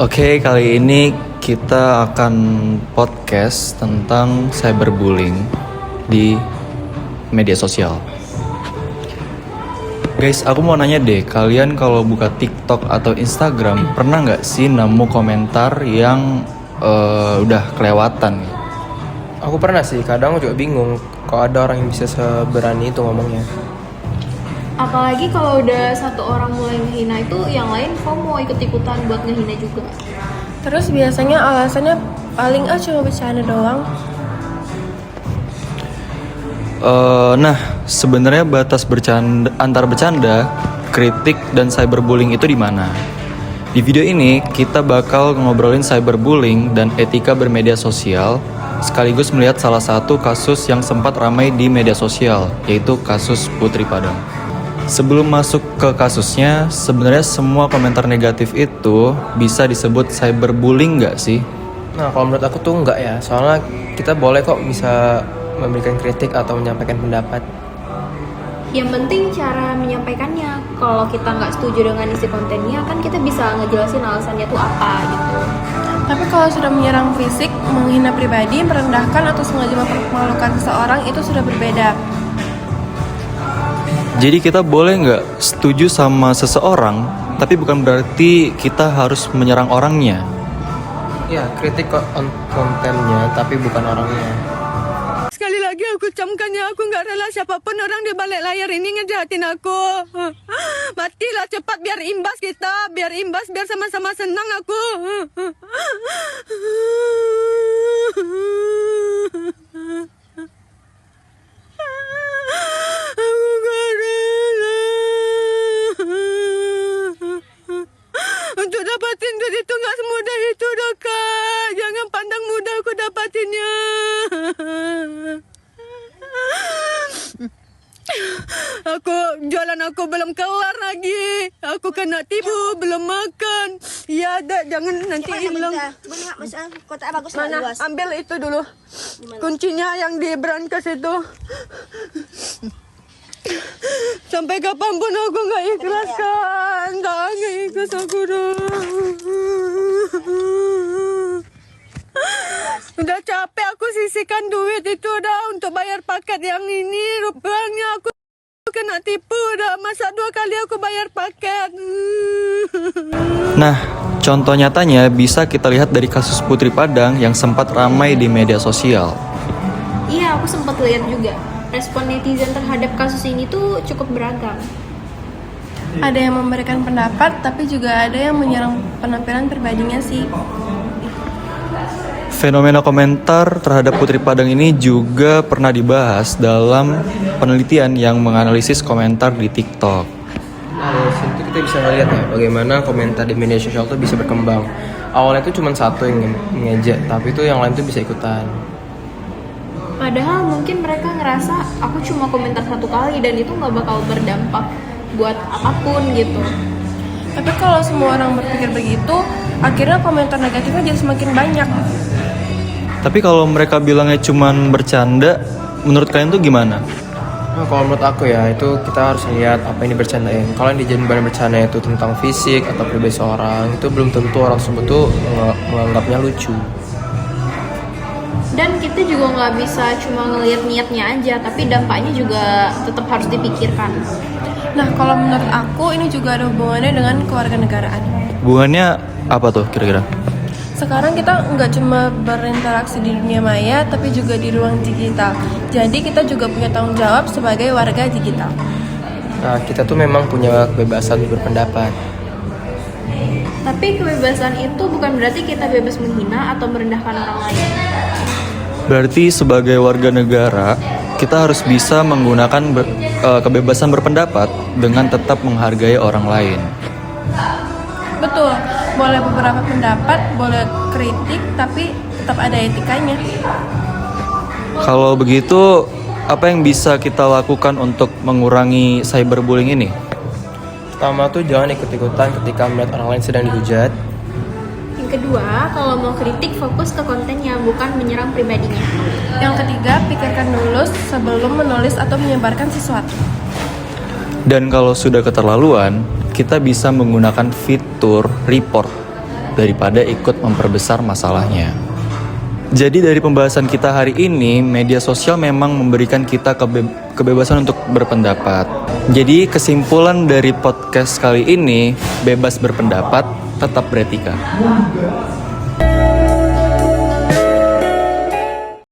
Oke, kali ini kita akan podcast tentang cyberbullying di media sosial. Guys, aku mau nanya deh, kalian kalau buka TikTok atau Instagram pernah nggak sih nemu komentar yang udah kelewatan? Aku pernah sih, kadang juga bingung kok ada orang yang bisa seberani itu ngomongnya. Apalagi kalau udah satu orang mulai ngehina itu, yang lain FOMO ikut-ikutan buat ngehina juga. Terus biasanya alasannya paling cuma bercanda doang. Nah, sebenarnya batas antar bercanda, kritik, dan cyberbullying itu di mana? Di video ini kita bakal ngobrolin cyberbullying dan etika bermedia sosial, sekaligus melihat salah satu kasus yang sempat ramai di media sosial, yaitu kasus Putri Padang. Sebelum masuk ke kasusnya, sebenarnya semua komentar negatif itu bisa disebut cyberbullying nggak sih? Nah, kalau menurut aku tuh enggak ya, soalnya kita boleh kok bisa memberikan kritik atau menyampaikan pendapat. Yang penting cara menyampaikannya. Kalau kita nggak setuju dengan isi kontennya, kan kita bisa ngejelasin alasannya tuh apa gitu. Tapi kalau sudah menyerang fisik, menghina pribadi, merendahkan atau sengaja mempermalukan seseorang itu sudah berbeda. Jadi kita boleh nggak setuju sama seseorang, tapi bukan berarti kita harus menyerang orangnya. Ya, kritik kontennya tapi bukan orangnya. Sekali lagi aku camkannya, aku nggak rela siapapun orang di balik layar ini ngejahatin aku. Matilah cepat biar imbas kita, biar sama-sama senang aku. Aku nggak rela. Untuk dapatin duit itu nggak semudah itu dong Kak. Jangan pandang mudah aku dapatinnya. Jualan aku belum keluar lagi. Aku kena tipu, belum makan. Ya ada, jangan nanti bilang. Mana? Ambil itu dulu. Kuncinya yang di brankas itu. Sampai kapanpun aku nggak ikhlas kan. Nggak ikhlas aku dong. Udah capek aku sisihkan duit itu dah untuk bayar paket yang ini. Rupanya aku kena tipu dah. Masa 2 kali aku bayar paket. Nah, contoh nyatanya bisa kita lihat dari kasus Putri Padang yang sempat ramai di media sosial. Iya, aku sempat lihat juga. Respon netizen terhadap kasus ini tuh cukup beragam. Ada yang memberikan pendapat, tapi juga ada yang menyerang penampilan pribadinya sih. Fenomena komentar terhadap Putri Padang ini juga pernah dibahas dalam penelitian yang menganalisis komentar di TikTok. Dari situ kita bisa melihat ya bagaimana komentar di media sosial itu bisa berkembang. Awalnya itu cuma satu yang mengejek, tapi itu yang lain tuh bisa ikutan. Padahal mungkin mereka ngerasa aku cuma komentar 1 kali dan itu nggak bakal berdampak buat apapun gitu. Tapi kalau semua orang berpikir begitu, akhirnya komentar negatifnya jadi semakin banyak. Tapi kalau mereka bilangnya cuman bercanda, menurut kalian tuh gimana? Nah, kalau menurut aku ya, itu kita harus lihat apa yang dibercandain. Kalau yang dijadiin bahan bercanda itu tentang fisik atau pribadi seorang, itu belum tentu orang tersebut tuh menganggapnya lucu. Dan kita juga nggak bisa cuma ngelihat niatnya aja, tapi dampaknya juga tetap harus dipikirkan. Nah, kalau menurut aku ini juga ada hubungannya dengan kewarganegaraan. Hubungannya apa tuh kira-kira? Sekarang kita nggak cuma berinteraksi di dunia maya, tapi juga di ruang digital. Jadi kita juga punya tanggung jawab sebagai warga digital. Nah, kita tuh memang punya kebebasan berpendapat. Tapi kebebasan itu bukan berarti kita bebas menghina atau merendahkan orang lain. Berarti sebagai warga negara, kita harus bisa menggunakan kebebasan berpendapat dengan tetap menghargai orang lain. Betul, boleh beberapa pendapat, boleh kritik, tapi tetap ada etikanya. Kalau begitu, apa yang bisa kita lakukan untuk mengurangi cyberbullying ini? Pertama tuh jangan ikut-ikutan ketika melihat orang lain sedang dihujat. Yang kedua, kalau mau kritik fokus ke kontennya, bukan menyerang pribadinya. Yang ketiga, pikirkan dulu sebelum menulis atau menyebarkan sesuatu. Dan kalau sudah keterlaluan, kita bisa menggunakan fitur report daripada ikut memperbesar masalahnya. Jadi dari pembahasan kita hari ini, media sosial memang memberikan kita kebebasan untuk berpendapat. Jadi kesimpulan dari podcast kali ini, bebas berpendapat, tetap beretika.